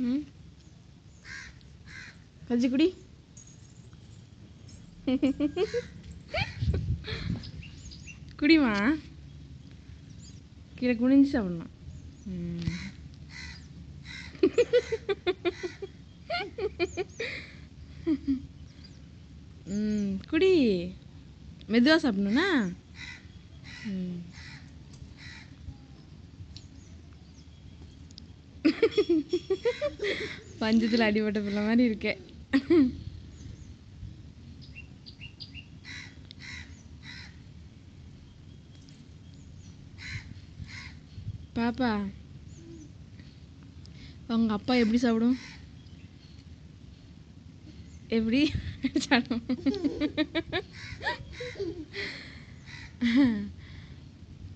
ம் கஞ்சி குடி. குடிமா. கீழே குனிஞ்சு சாப்பிடணும். குடி. மெதுவாக சாப்பிடணுண்ணா. பஞ்சத்தில் அடிபட்ட பிள்ளை மாதிரி இருக்கே. பாப்பா அவங்க அப்பா எப்படி சாப்பிடும்? எப்படி சாப்பிடும்?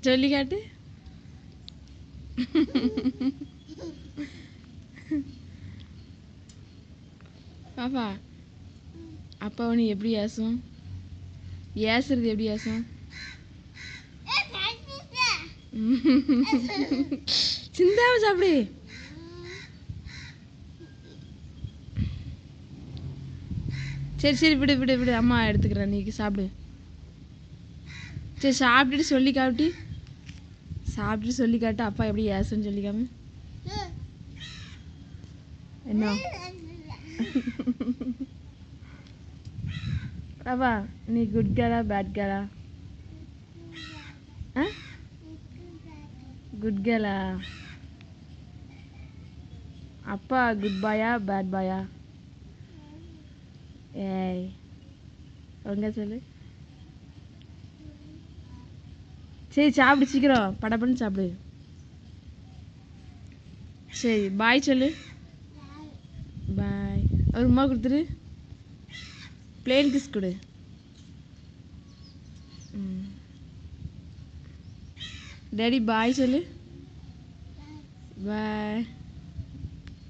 சொல்லி காட்டு. பாப்பா அப்பாவை நீ எப்படி ஏசும்? ஏசுறது எப்படி ஏசும்? சிந்தாம சாப்பிடு. சரி சரி விடு விடு விடு, அம்மா எடுத்துக்கிறேன், நீ சாப்பிடு. சரி சாப்பிட்டுட்டு சொல்லி காட்டி, சாப்பிட்டுட்டு சொல்லி காட்டு அப்பா எப்படி ஏசுன்னு சொல்லிக்காம. என்ன பாப்பா நீ குட் கேர்ளா பேட் கேர்ளா? குட் கேர்ளா? அப்பா குட் பாயா பேட் பாயா? ஏய் ஒழுங்கா சொல்லு. சரி சாப்பிடு சீக்கிரம், படப்படன்னு சாப்பிடு. சரி பாய் சொல்லு. பாய். ஒரு உமா கொடுத்துரு. பிளேன் கிஸ் கொடு. டேடி பாய் சொல்லு. பாய்.